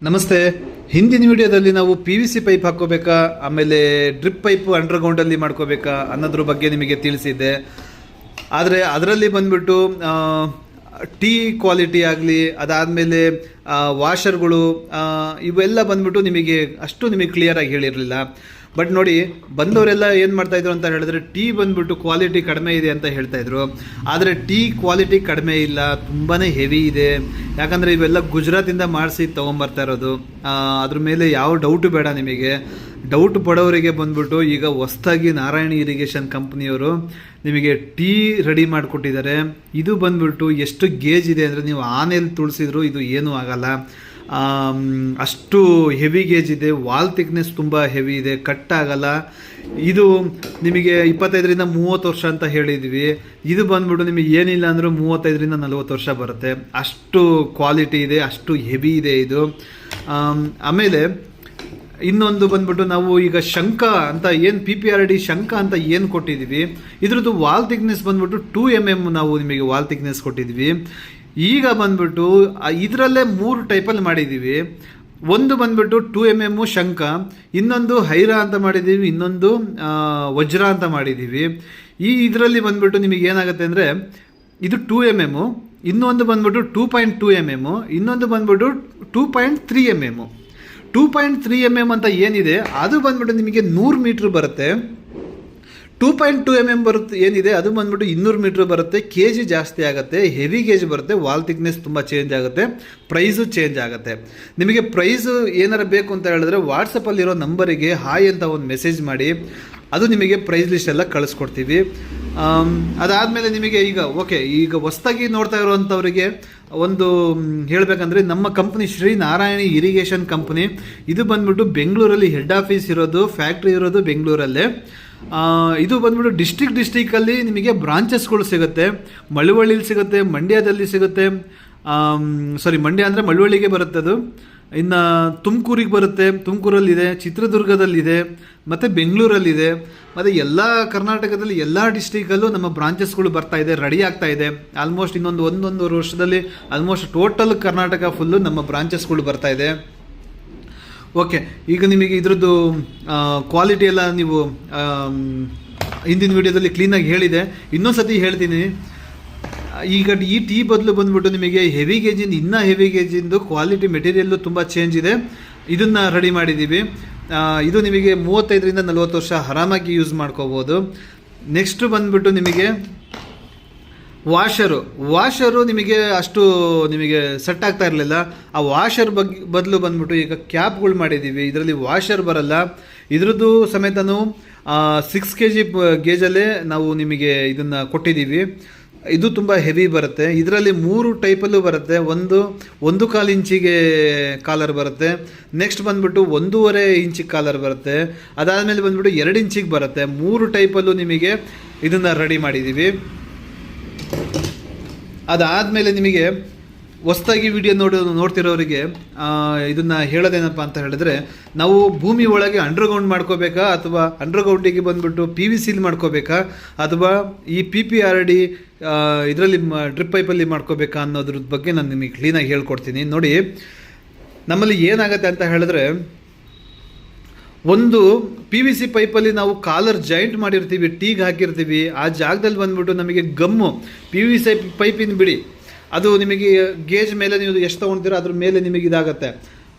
ನಮಸ್ತೆ. ಹಿಂದಿನ ವಿಡಿಯೋದಲ್ಲಿ ನಾವು PVC ಪೈಪ್ ಹಾಕೋಬೇಕಾ ಆಮೇಲೆ ಡ್ರಿಪ್ ಪೈಪ್ ಅಂಡರ್ಗ್ರೌಂಡಲ್ಲಿ ಮಾಡ್ಕೋಬೇಕಾ ಅನ್ನೋದ್ರ ಬಗ್ಗೆ ನಿಮಗೆ ತಿಳಿಸಿದ್ದೆ. ಆದರೆ ಅದರಲ್ಲಿ ಬಂದ್ಬಿಟ್ಟು ಟೀ ಕ್ವಾಲಿಟಿ ಆಗಲಿ ಅದಾದಮೇಲೆ ವಾಷರ್ಗಳು ಇವೆಲ್ಲ ಬಂದ್ಬಿಟ್ಟು ನಿಮಗೆ ಕ್ಲಿಯರಾಗಿ ಹೇಳಿರಲಿಲ್ಲ. ಬಟ್ ನೋಡಿ, ಬಂದವರೆಲ್ಲ ಏನು ಮಾಡ್ತಾಯಿದ್ರು ಅಂತ ಹೇಳಿದ್ರೆ ಟೀ ಬಂದ್ಬಿಟ್ಟು ಕ್ವಾಲಿಟಿ ಕಡಿಮೆ ಇದೆ ಅಂತ ಹೇಳ್ತಾಯಿದ್ರು. ಆದರೆ ಟೀ ಕ್ವಾಲಿಟಿ ಕಡಿಮೆ ಇಲ್ಲ, ತುಂಬಾ ಹೆವಿ ಇದೆ. ಯಾಕಂದರೆ ಇವೆಲ್ಲ ಗುಜರಾತಿಂದ ಮಾಡಿಸಿ ತೊಗೊಂಬರ್ತಾ ಇರೋದು. ಅದ್ರ ಮೇಲೆ ಯಾವ ಡೌಟು ಬೇಡ ನಿಮಗೆ. ಡೌಟ್ ಪಡೋರಿಗೆ ಬಂದ್ಬಿಟ್ಟು ಈಗ ಹೊಸ್ದಾಗಿ ನಾರಾಯಣಿ ಇರಿಗೇಷನ್ ಕಂಪ್ನಿಯವರು ನಿಮಗೆ ಟೀ ರೆಡಿ ಮಾಡಿಕೊಟ್ಟಿದ್ದಾರೆ. ಇದು ಬಂದ್ಬಿಟ್ಟು ಎಷ್ಟು ಗೇಜ್ ಇದೆ ಅಂದರೆ ನೀವು ಆನೆಯಲ್ಲಿ ತುಳಿಸಿದ್ರು ಇದು ಏನೂ ಆಗಲ್ಲ, ಅಷ್ಟು ಹೆವಿ ಗೇಜ್ ಇದೆ. ವಾಲ್ ಥಿಕ್ನೆಸ್ ತುಂಬ ಹೆವಿ ಇದೆ, ಕಟ್ ಆಗಲ್ಲ. ಇದು ನಿಮಗೆ 25ರಿಂದ 30 ವರ್ಷ ಅಂತ ಹೇಳಿದ್ವಿ. ಇದು ಬಂದ್ಬಿಟ್ಟು ನಿಮಗೆ ಏನಿಲ್ಲ ಅಂದರೂ 35ರಿಂದ 40 ವರ್ಷ ಬರುತ್ತೆ. ಅಷ್ಟು ಕ್ವಾಲಿಟಿ ಇದೆ, ಅಷ್ಟು ಹೆವಿ ಇದೆ ಇದು. ಆಮೇಲೆ ಇನ್ನೊಂದು ಬಂದ್ಬಿಟ್ಟು ನಾವು ಈಗ ಶಂಕ ಅಂತ ಏನು PPRD ಶಂಕ ಅಂತ ಏನು ಕೊಟ್ಟಿದ್ದೀವಿ, ಇದ್ರದ್ದು ವಾಲ್ ಥಿಕ್ನೆಸ್ ಬಂದ್ಬಿಟ್ಟು 2 mm ನಾವು ನಿಮಗೆ ವಾಲ್ ಥಿಕ್ನೆಸ್ ಕೊಟ್ಟಿದ್ವಿ. ಈಗ ಬಂದ್ಬಿಟ್ಟು ಇದರಲ್ಲೇ 3 ಟೈಪಲ್ಲಿ ಮಾಡಿದ್ದೀವಿ. ಒಂದು ಬಂದ್ಬಿಟ್ಟು 2 mm ಶಂಕ, ಇನ್ನೊಂದು ಹೈರಾ ಅಂತ ಮಾಡಿದ್ದೀವಿ, ಇನ್ನೊಂದು ವಜ್ರ ಅಂತ ಮಾಡಿದ್ದೀವಿ. ಇದರಲ್ಲಿ ಬಂದ್ಬಿಟ್ಟು ನಿಮಗೆ ಏನಾಗುತ್ತೆ ಅಂದರೆ ಇದು 2 mm, ಇನ್ನೊಂದು ಬಂದ್ಬಿಟ್ಟು 2.2 mm, ಇನ್ನೊಂದು ಬಂದ್ಬಿಟ್ಟು 2.3 mm. 2.3 mm ಅಂತ ಏನಿದೆ ಅದು ಬಂದ್ಬಿಟ್ಟು ನಿಮಗೆ 100 ಮೀಟ್ರ್ ಬರುತ್ತೆ. 2.2 mm ಬರುತ್ತೆ ಏನಿದೆ ಅದು ಬಂದ್ಬಿಟ್ಟು 200 ಮೀಟ್ರ್ ಬರುತ್ತೆ. KG ಜಾಸ್ತಿ ಆಗುತ್ತೆ, ಹೆವಿ ಗೇಜ್ ಬರುತ್ತೆ, ವಾಲ್ ಥಿಕ್ನೆಸ್ ತುಂಬ ಚೇಂಜ್ ಆಗುತ್ತೆ, ಪ್ರೈಸು ಚೇಂಜ್ ಆಗುತ್ತೆ. ನಿಮಗೆ ಪ್ರೈಸು ಏನಾರ ಬೇಕು ಅಂತ ಹೇಳಿದ್ರೆ ವಾಟ್ಸಪ್ಪಲ್ಲಿರೋ ನಂಬರಿಗೆ ಹಾಯ್ ಅಂತ ಒಂದು ಮೆಸೇಜ್ ಮಾಡಿ, ಅದು ನಿಮಗೆ ಪ್ರೈಸ್ ಲಿಸ್ಟ್ ಎಲ್ಲ ಕಳಿಸ್ಕೊಡ್ತೀವಿ. ಅದಾದಮೇಲೆ ನಿಮಗೆ ಈಗ ಹೊಸ್ದಾಗಿ ನೋಡ್ತಾ ಇರೋವಂಥವ್ರಿಗೆ ಒಂದು ಹೇಳಬೇಕಂದ್ರೆ ನಮ್ಮ company Shri Narayani irrigation company. ಇದು ಬಂದ್ಬಿಟ್ಟು ಬೆಂಗಳೂರಲ್ಲಿ ಹೆಡ್ ಆಫೀಸ್ ಇರೋದು, ಫ್ಯಾಕ್ಟ್ರಿ ಇರೋದು ಬೆಂಗಳೂರಲ್ಲೇ. ಇದು ಬಂದ್ಬಿಟ್ಟು ಡಿಸ್ಟಿಕಲ್ಲಿ ನಿಮಗೆ ಬ್ರಾಂಚಸ್ಗಳು ಸಿಗುತ್ತೆ. ಮಳವಳ್ಳಿಲಿ ಸಿಗುತ್ತೆ, ಮಂಡ್ಯದಲ್ಲಿ ಸಿಗುತ್ತೆ. ಮಂಡ್ಯ ಅಂದರೆ ಮಳವಳ್ಳಿಗೆ ಬರುತ್ತೆ ಅದು. ಇನ್ನು ತುಮಕೂರಿಗೆ ಬರುತ್ತೆ, ತುಮಕೂರಲ್ಲಿದೆ, ಚಿತ್ರದುರ್ಗದಲ್ಲಿದೆ, ಮತ್ತು ಬೆಂಗಳೂರಲ್ಲಿದೆ. ಮತ್ತು ಎಲ್ಲ ಕರ್ನಾಟಕದಲ್ಲಿ ಎಲ್ಲ ಡಿಸ್ಟಿಕಲ್ಲೂ ನಮ್ಮ ಬ್ರಾಂಚಸ್ಗಳು ಬರ್ತಾ ಇದೆ, ರೆಡಿ ಆಗ್ತಾ ಇದೆ. ಆಲ್ಮೋಸ್ಟ್ ಒಂದೊಂದು ವರ್ಷದಲ್ಲಿ ಆಲ್ಮೋಸ್ಟ್ ಟೋಟಲ್ ಕರ್ನಾಟಕ ಫುಲ್ಲು ನಮ್ಮ ಬ್ರಾಂಚಸ್ಗಳು ಬರ್ತಾ ಇದೆ. ಈಗ ನಿಮಗೆ ಇದ್ರದ್ದು ಕ್ವಾಲಿಟಿ ಎಲ್ಲ ನೀವು ಹಿಂದಿನ ವಿಡಿಯೋದಲ್ಲಿ ಕ್ಲೀನಾಗಿ ಹೇಳಿದೆ, ಇನ್ನೊಂದು ಸತಿ ಹೇಳ್ತೀನಿ. ಈಗ ಈ ಟೀ ಬದಲು ಬಂದ್ಬಿಟ್ಟು ನಿಮಗೆ ಹೆವಿ ಗೇಜಿಂದ ಇನ್ನೂ ಹೆವಿ ಗೇಜಿಂದು ಕ್ವಾಲಿಟಿ ಮೆಟೀರಿಯಲ್ಲು ತುಂಬ ಚೇಂಜ್ ಇದೆ. ಇದನ್ನು ರೆಡಿ ಮಾಡಿದ್ದೀವಿ. ಇದು ನಿಮಗೆ 35ರಿಂದ 40 ವರ್ಷ ಆರಾಮಾಗಿ ಯೂಸ್ ಮಾಡ್ಕೋಬೋದು. ನೆಕ್ಸ್ಟ್ ಬಂದ್ಬಿಟ್ಟು ನಿಮಗೆ ವಾಷರು ನಿಮಗೆ ಅಷ್ಟು ನಿಮಗೆ ಸೆಟ್ ಆಗ್ತಾ ಇರಲಿಲ್ಲ. ಆ ವಾಷರ್ ಬದಲು ಬಂದ್ಬಿಟ್ಟು ಈಗ ಕ್ಯಾಪ್ಗಳು ಮಾಡಿದ್ದೀವಿ. ಇದರಲ್ಲಿ ವಾಷರ್ ಬರಲ್ಲ, ಇದ್ರದ್ದು ಸಮೇತನೂ 6 kg ಗೇಜಲ್ಲೇ ನಾವು ನಿಮಗೆ ಇದನ್ನು ಕೊಟ್ಟಿದ್ದೀವಿ. ಇದು ತುಂಬ ಹೆವಿ ಬರುತ್ತೆ. ಇದರಲ್ಲಿ 3 ಟೈಪಲ್ಲೂ ಬರುತ್ತೆ. 1.25 ಇಂಚಿಗೆ ಕಾಲರ್ ಬರುತ್ತೆ. ನೆಕ್ಸ್ಟ್ ಬಂದ್ಬಿಟ್ಟು 1.5 ಇಂಚಿಗೆ ಕಾಲರ್ ಬರುತ್ತೆ. ಅದಾದಮೇಲೆ ಬಂದ್ಬಿಟ್ಟು 2 ಇಂಚಿಗೆ ಬರುತ್ತೆ. 3 ಟೈಪಲ್ಲೂ ನಿಮಗೆ ಇದನ್ನು ರೆಡಿ ಮಾಡಿದ್ದೀವಿ. ಅದಾದಮೇಲೆ ನಿಮಗೆ ಹೊಸ್ದಾಗಿ ವಿಡಿಯೋ ನೋಡ್ತಿರೋರಿಗೆ ಇದನ್ನು ಹೇಳೋದೇನಪ್ಪ ಅಂತ ಹೇಳಿದ್ರೆ, ನಾವು ಭೂಮಿ ಒಳಗೆ ಅಂಡರ್ಗ್ರೌಂಡ್ ಮಾಡ್ಕೋಬೇಕಾ ಅಥವಾ ಅಂಡರ್ಗ್ರೌಂಡಿಗೆ ಬಂದ್ಬಿಟ್ಟು PVCಲಿ ಮಾಡ್ಕೋಬೇಕಾ ಅಥವಾ ಈ PPRD ಇದರಲ್ಲಿ ಡ್ರಿಪ್ ಪೈಪಲ್ಲಿ ಮಾಡ್ಕೋಬೇಕಾ ಅನ್ನೋದ್ರ ಬಗ್ಗೆ ನಾನು ನಿಮಗೆ ಕ್ಲೀನಾಗಿ ಹೇಳ್ಕೊಡ್ತೀನಿ. ನೋಡಿ, ನಮ್ಮಲ್ಲಿ ಏನಾಗುತ್ತೆ ಅಂತ ಹೇಳಿದ್ರೆ, ಒಂದು PVC ಪೈಪಲ್ಲಿ ನಾವು ಕಾಲರ್ ಜಾಯಿಂಟ್ ಮಾಡಿರ್ತೀವಿ, ಟೀಗೆ ಹಾಕಿರ್ತೀವಿ. ಆ ಜಾಗದಲ್ಲಿ ಬಂದ್ಬಿಟ್ಟು ನಮಗೆ ಗಮ್ಮು PVC ಪೈಪಿನ ಬಿಡಿ, ಅದು ನಿಮಗೆ ಗೇಜ್ ಮೇಲೆ ನೀವು ಎಷ್ಟು ತೊಗೊಳ್ತೀರೋ ಅದ್ರ ಮೇಲೆ ನಿಮಗೆ ಇದಾಗುತ್ತೆ.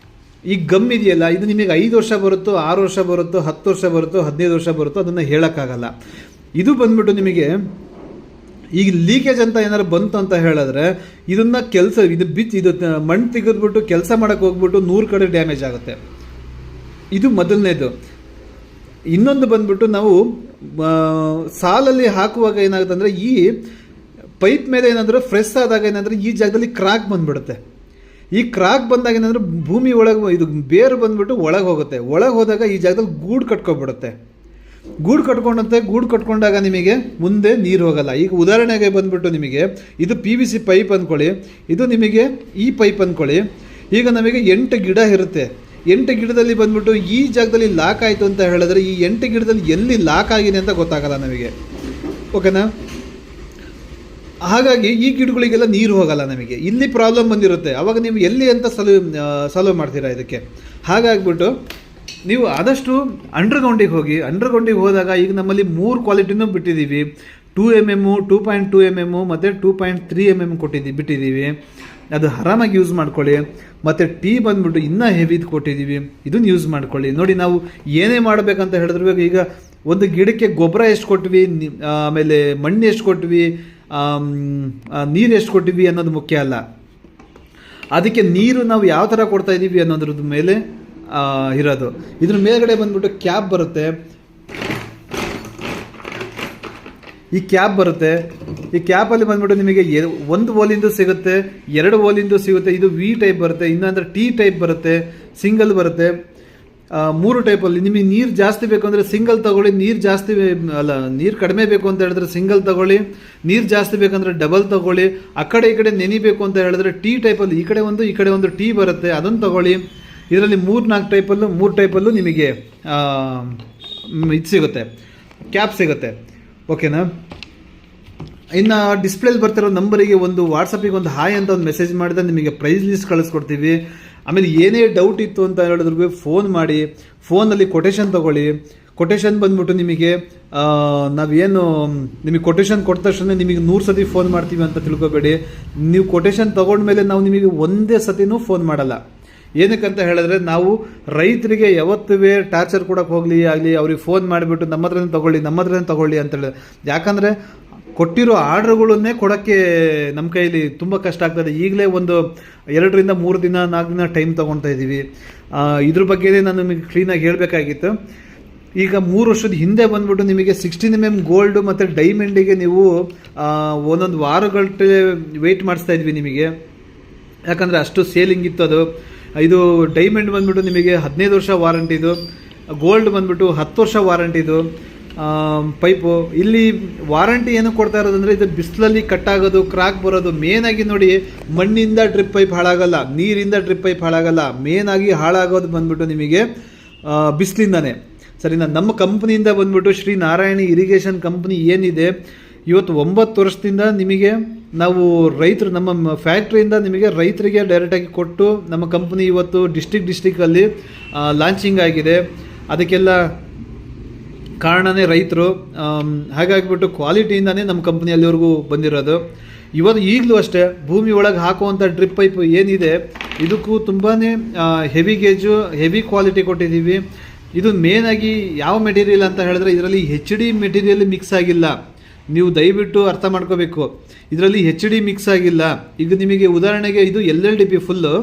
ಈ ಗಮ್ ಇದೆಯಲ್ಲ, ಇದು ನಿಮಗೆ 5 ವರ್ಷ ಬರುತ್ತೋ, 6 ವರ್ಷ ಬರುತ್ತೋ, 10 ವರ್ಷ ಬರುತ್ತೋ, 15 ವರ್ಷ ಬರುತ್ತೋ, ಅದನ್ನು ಹೇಳೋಕ್ಕಾಗಲ್ಲ. ಇದು ಬಂದ್ಬಿಟ್ಟು ನಿಮಗೆ ಈಗ ಲೀಕೇಜ್ ಅಂತ ಏನಾರು ಬಂತು ಅಂತ ಹೇಳಿದ್ರೆ ಇದನ್ನು ಇದು ಮಣ್ಣು ತೆಗೆದ್ಬಿಟ್ಟು ಕೆಲಸ ಮಾಡೋಕ್ಕೆ ಹೋಗ್ಬಿಟ್ಟು 100 ಕಡೆ ಡ್ಯಾಮೇಜ್ ಆಗುತ್ತೆ. ಇದು ಮೊದಲನೇದು. ಇನ್ನೊಂದು ಬಂದ್ಬಿಟ್ಟು ನಾವು ಸಾಲಲ್ಲಿ ಹಾಕುವಾಗ ಏನಾಗುತ್ತೆ ಅಂದರೆ ಈ ಪೈಪ್ ಮೇಲೆ ಏನಾದರೂ ಫ್ರೆಶ್ ಆದಾಗ ಏನಾದರೂ ಈ ಜಾಗದಲ್ಲಿ ಕ್ರಾಕ್ ಬಂದ್ಬಿಡುತ್ತೆ. ಈ ಕ್ರಾಕ್ ಬಂದಾಗ ಏನಾದರೂ ಭೂಮಿ ಒಳಗೆ ಇದು ಬೇರು ಬಂದ್ಬಿಟ್ಟು ಒಳಗೆ ಹೋಗುತ್ತೆ. ಒಳಗೆ ಹೋದಾಗ ಈ ಜಾಗದಲ್ಲಿ ಗೂಡು ಕಟ್ಕೊಬಿಡುತ್ತೆ. ಗೂಡು ಕಟ್ಕೊಂಡಾಗ ನಿಮಗೆ ಮುಂದೆ ನೀರು ಹೋಗಲ್ಲ. ಈಗ ಉದಾಹರಣೆಗೆ ಬಂದ್ಬಿಟ್ಟು ನಿಮಗೆ ಇದು PVC ಪೈಪ್ ಅಂದ್ಕೊಳ್ಳಿ, ಇದು ನಿಮಗೆ ಈ ಪೈಪ್ ಅಂದ್ಕೊಳ್ಳಿ. ಈಗ ನಮಗೆ 8 ಗಿಡ ಇರುತ್ತೆ. 8 ಗಿಡದಲ್ಲಿ ಬಂದ್ಬಿಟ್ಟು ಈ ಜಾಗದಲ್ಲಿ ಲಾಕ್ ಆಯಿತು ಅಂತ ಹೇಳಿದ್ರೆ ಈ 8 ಗಿಡದಲ್ಲಿ ಎಲ್ಲಿ ಲಾಕ್ ಆಗಿದೆ ಅಂತ ಗೊತ್ತಾಗಲ್ಲ ನಮಗೆ. ಓಕೆನಾ? ಹಾಗಾಗಿ ಈ ಗಿಡಗಳಿಗೆಲ್ಲ ನೀರು ಹೋಗಲ್ಲ ನಮಗೆ. ಇಲ್ಲಿ ಪ್ರಾಬ್ಲಮ್ ಬಂದಿರುತ್ತೆ, ಅವಾಗ ನೀವು ಎಲ್ಲಿ ಅಂತ ಸಾಲ್ವ್ ಮಾಡ್ತೀರಾ ಇದಕ್ಕೆ. ಹಾಗಾಗ್ಬಿಟ್ಟು ನೀವು ಆದಷ್ಟು ಅಂಡರ್ಗ್ರೌಂಡಿಗೆ ಹೋಗಿ. ಅಂಡರ್ಗ್ರೌಂಡಿಗೆ ಹೋದಾಗ ಈಗ ನಮ್ಮಲ್ಲಿ 3 ಕ್ವಾಲಿಟಿನೂ ಬಿಟ್ಟಿದ್ದೀವಿ. 2mm, 2.2mm ಮತ್ತು 2.3mm ಬಿಟ್ಟಿದ್ದೀವಿ. ಅದು ಆರಾಮಾಗಿ ಯೂಸ್ ಮಾಡ್ಕೊಳ್ಳಿ. ಮತ್ತು ಟೀ ಬಂದ್ಬಿಟ್ಟು ಇನ್ನೂ ಹೆವಿದು ಕೊಟ್ಟಿದ್ದೀವಿ, ಇದನ್ನು ಯೂಸ್ ಮಾಡ್ಕೊಳ್ಳಿ. ನೋಡಿ, ನಾವು ಏನೇ ಮಾಡಬೇಕಂತ ಹೇಳಿದ್ರು ಈಗ ಒಂದು ಗಿಡಕ್ಕೆ ಗೊಬ್ಬರ ಎಷ್ಟು ಕೊಟ್ವಿ, ಆಮೇಲೆ ಮಣ್ಣು ಎಷ್ಟು ಕೊಟ್ವಿ, ನೀರು ಎಷ್ಟು ಕೊಟ್ಟಿವಿ ಅನ್ನೋದು ಮುಖ್ಯ ಅಲ್ಲ. ಅದಕ್ಕೆ ನೀರು ನಾವು ಯಾವ ಥರ ಕೊಡ್ತಾ ಇದ್ದೀವಿ ಅನ್ನೋದ್ರದ್ದು ಮೇಲೆ ಇರೋದು. ಇದ್ರ ಮೇಲ್ಗಡೆ ಬಂದ್ಬಿಟ್ಟು ಕ್ಯಾಪ್ ಬರುತ್ತೆ. ಈ ಕ್ಯಾಪ್ ಬರುತ್ತೆ. ಈ ಕ್ಯಾಪಲ್ಲಿ ಬಂದ್ಬಿಟ್ಟು ನಿಮಗೆ 1 ಓಲಿಂದು ಸಿಗುತ್ತೆ, 2 ಓಲಿಂದು ಸಿಗುತ್ತೆ. ಇದು ವಿ ಟೈಪ್ ಬರುತ್ತೆ, ಇನ್ನೊಂದ್ರೆ ಟಿ ಟೈಪ್ ಬರುತ್ತೆ, ಸಿಂಗಲ್ ಬರುತ್ತೆ. 3 ಟೈಪಲ್ಲಿ ನಿಮಗೆ ನೀರು ಜಾಸ್ತಿ ಬೇಕು ಅಂದರೆ ಸಿಂಗಲ್ ತಗೊಳ್ಳಿ, ನೀರು ಕಡಿಮೆ ಬೇಕು ಅಂತ ಹೇಳಿದ್ರೆ ಸಿಂಗಲ್ ತಗೊಳ್ಳಿ, ನೀರು ಜಾಸ್ತಿ ಬೇಕಂದ್ರೆ ಡಬಲ್ ತಗೊಳ್ಳಿ. ಆ ಕಡೆ ಈ ಕಡೆ ನೆನಿಬೇಕು ಅಂತ ಹೇಳಿದ್ರೆ ಟಿ ಟೈಪಲ್ಲಿ ಈ ಕಡೆ ಒಂದು ಟಿ ಬರುತ್ತೆ, ಅದನ್ನು ತಗೊಳ್ಳಿ. ಇದರಲ್ಲಿ 3 ಟೈಪಲ್ಲೂ ನಿಮಗೆ ಇದು ಸಿಗುತ್ತೆ, ಕ್ಯಾಪ್ ಸಿಗುತ್ತೆ. ಓಕೆನಾ? ಇನ್ನು ಡಿಸ್ಪ್ಲೇಲಿ ಬರ್ತಿರೋ ನಂಬರಿಗೆ ಒಂದು ವಾಟ್ಸಪ್ಪಿಗೆ ಒಂದು ಹಾಯ್ ಅಂತ ಒಂದು ಮೆಸೇಜ್ ಮಾಡಿದ್ರೆ ನಿಮಗೆ ಪ್ರೈಸ್ ಲಿಸ್ಟ್ ಕಳಿಸ್ಕೊಡ್ತೀವಿ. ಆಮೇಲೆ ಏನೇ ಡೌಟ್ ಇತ್ತು ಅಂತ ಹೇಳಿದ್ರು ಫೋನ್ ಮಾಡಿ, ಫೋನಲ್ಲಿ ಕೊಟೇಶನ್ ತೊಗೊಳ್ಳಿ. ಕೊಟೇಶನ್ ಬಂದ್ಬಿಟ್ಟು ನಿಮಗೆ ನಾವೇನು ನಿಮಗೆ ಕೊಟೇಶನ್ ಕೊಟ್ಟ ತಕ್ಷಣ ನಿಮಗೆ 100 ಸತಿ ಫೋನ್ ಮಾಡ್ತೀವಿ ಅಂತ ತಿಳ್ಕೊಬೇಡಿ. ನೀವು ಕೊಟೇಶನ್ ತೊಗೊಂಡ್ಮೇಲೆ ನಾವು ನಿಮಗೆ ಒಂದೇ ಸತಿನೂ ಫೋನ್ ಮಾಡಲ್ಲ. ಏನಕ್ಕಂತ ಹೇಳಿದ್ರೆ ನಾವು ರೈತರಿಗೆ ಯಾವತ್ತೂ ಟಾರ್ಚರ್ ಕೊಡೋಕೆ ಹೋಗಲಿ ಆಗಲಿ ಅವ್ರಿಗೆ ಫೋನ್ ಮಾಡಿಬಿಟ್ಟು ನಮ್ಮ ಹತ್ರನೇ ತಗೊಳ್ಳಿ ಅಂತೇಳಿ. ಯಾಕಂದರೆ ಕೊಟ್ಟಿರೋ ಆರ್ಡ್ರ್ಗಳನ್ನೇ ಕೊಡೋಕ್ಕೆ ನಮ್ಮ ಕೈಲಿ ತುಂಬ ಕಷ್ಟ ಆಗ್ತದೆ. ಈಗಲೇ ಒಂದು 2 ರಿಂದ 3 ದಿನ 4 ದಿನ ಟೈಮ್ ತೊಗೊಳ್ತಾ ಇದ್ದೀವಿ. ಇದ್ರ ಬಗ್ಗೆ ನಾನು ನಿಮಗೆ ಕ್ಲೀನಾಗಿ ಹೇಳಬೇಕಾಗಿತ್ತು. ಈಗ 3 ವರ್ಷದ ಹಿಂದೆ ಬಂದ್ಬಿಟ್ಟು ನಿಮಗೆ 16mm ಗೋಲ್ಡು ಮತ್ತು ಡೈಮಂಡಿಗೆ ನೀವು ಒಂದೊಂದು ವಾರಗಟ್ಟೆ ವೆಯ್ಟ್ ಮಾಡಿಸ್ತಾ ಇದ್ವಿ ನಿಮಗೆ, ಯಾಕಂದರೆ ಅಷ್ಟು ಸೇಲಿಂಗ್ ಇತ್ತು ಅದು. ಇದು ಡೈಮಂಡ್ ಬಂದ್ಬಿಟ್ಟು ನಿಮಗೆ 15 ವರ್ಷ ವಾರಂಟಿದು, ಗೋಲ್ಡ್ ಬಂದ್ಬಿಟ್ಟು 10 ವರ್ಷ ವಾರಂಟಿದು ಪೈಪು. ಇಲ್ಲಿ ವಾರಂಟಿ ಏನು ಕೊಡ್ತಾ ಇರೋದಂದರೆ ಇದು ಬಿಸಿಲಲ್ಲಿ ಕಟ್ಟಾಗೋದು, ಕ್ರಾಕ್ ಬರೋದು. ಮೇನಾಗಿ ನೋಡಿ, ಮಣ್ಣಿಂದ ಡ್ರಿಪ್ ಪೈಪ್ ಹಾಳಾಗಲ್ಲ, ನೀರಿಂದ ಡ್ರಿಪ್ ಪೈಪ್ ಹಾಳಾಗಲ್ಲ. ಮೇನಾಗಿ ಹಾಳಾಗೋದು ಬಂದ್ಬಿಟ್ಟು ನಿಮಗೆ ಬಿಸಿಲಿಂದಾನೆ. ಸರಿನಾ? ನಮ್ಮ ಕಂಪ್ನಿಯಿಂದ ಬಂದ್ಬಿಟ್ಟು ಶ್ರೀ ನಾರಾಯಣಿ ಇರಿಗೇಷನ್ ಕಂಪ್ನಿ ಏನಿದೆ, ಇವತ್ತು 9 ವರ್ಷದಿಂದ ನಿಮಗೆ ನಾವು ರೈತರು ನಮ್ಮ ಫ್ಯಾಕ್ಟ್ರಿಯಿಂದ ನಿಮಗೆ ರೈತರಿಗೆ ಡೈರೆಕ್ಟಾಗಿ ಕೊಟ್ಟು ನಮ್ಮ ಕಂಪ್ನಿ ಇವತ್ತು ಡಿಸ್ಟಿಕಲ್ಲಿ ಲಾಂಚಿಂಗ್ ಆಗಿದೆ. ಅದಕ್ಕೆಲ್ಲ ಕಾರಣನೇ ರೈತರು. ಹಾಗಾಗಿಬಿಟ್ಟು ಕ್ವಾಲಿಟಿಯಿಂದನೇ ನಮ್ಮ ಕಂಪ್ನಿ ಅಲ್ಲಿವರೆಗೂ ಬಂದಿರೋದು. ಈಗಲೂ ಅಷ್ಟೇ ಭೂಮಿ ಒಳಗೆ ಹಾಕುವಂಥ ಡ್ರಿಪ್ ಪೈಪ್ ಏನಿದೆ ಇದಕ್ಕೂ ತುಂಬಾ ಹೆವಿ ಗೇಜು, ಹೆವಿ ಕ್ವಾಲಿಟಿ ಕೊಟ್ಟಿದ್ದೀವಿ. ಇದು ಮೇನಾಗಿ ಯಾವ ಮೆಟೀರಿಯಲ್ ಅಂತ ಹೇಳಿದ್ರೆ ಇದರಲ್ಲಿ HD ಮೆಟೀರಿಯಲ್ ಮಿಕ್ಸ್ ಆಗಿಲ್ಲ. ನೀವು ದಯವಿಟ್ಟು ಅರ್ಥ ಮಾಡ್ಕೋಬೇಕು, ಇದರಲ್ಲಿ HD ಮಿಕ್ಸ್ ಆಗಿಲ್ಲ. ಈಗ ನಿಮಗೆ ಉದಾಹರಣೆಗೆ ಇದು LLDP ಫುಲ್ಲು.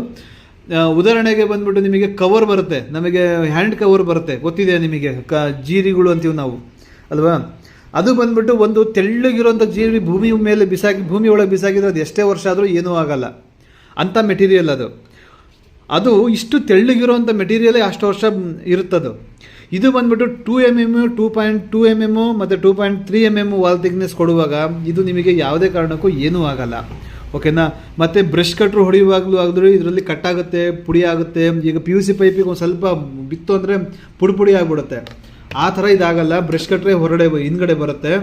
ಉದಾಹರಣೆಗೆ ಬಂದ್ಬಿಟ್ಟು ನಿಮಗೆ ಕವರ್ ಬರುತ್ತೆ, ನಮಗೆ ಹ್ಯಾಂಡ್ ಕವರ್ ಬರುತ್ತೆ, ಗೊತ್ತಿದೆ ನಿಮಗೆ, ಜೀರಿಗಳು ಅಂತೀವಿ ನಾವು ಅಲ್ವಾ. ಅದು ಬಂದ್ಬಿಟ್ಟು ಒಂದು ತೆಳ್ಳಗಿರೋಂಥ ಜೀರಿ ಭೂಮಿ ಒಳಗೆ ಬಿಸಾಕಿದ್ರೆ ಅದು ಎಷ್ಟೇ ವರ್ಷ ಆದರೂ ಏನೂ ಆಗಲ್ಲ ಅಂಥ ಮೆಟೀರಿಯಲ್ ಅದು. ಇಷ್ಟು ತೆಳ್ಳಗಿರೋಂಥ ಮೆಟೀರಿಯಲೇ ಅಷ್ಟು ವರ್ಷ ಇರುತ್ತದು. ಇದು ಬಂದ್ಬಿಟ್ಟು 2mm, 2.2mm ಮತ್ತು 2.3mm ವಾಲ್ ಥಿಕ್ನೆಸ್ ಕೊಡುವಾಗ ಇದು ನಿಮಗೆ ಯಾವುದೇ ಕಾರಣಕ್ಕೂ ಏನೂ ಆಗಲ್ಲ. ಓಕೆನಾ? ಮತ್ತು ಬ್ರಷ್ ಕಟ್ರು ಹೊಡೆಯುವಾಗಲೂ ಇದರಲ್ಲಿ ಕಟ್ಟಾಗುತ್ತೆ, ಪುಡಿ ಆಗುತ್ತೆ. ಈಗ PVC ಪೈಪಿಗೆ ಒಂದು ಸ್ವಲ್ಪ ಬಿತ್ತು ಅಂದರೆ ಪುಡಿ ಆಗಿಬಿಡುತ್ತೆ. ಆ ಥರ ಇದಾಗಲ್ಲ. ಬ್ರಷ್ ಕಟ್ರೆ ಹಿಂದ್ಗಡೆ ಬರುತ್ತೆ,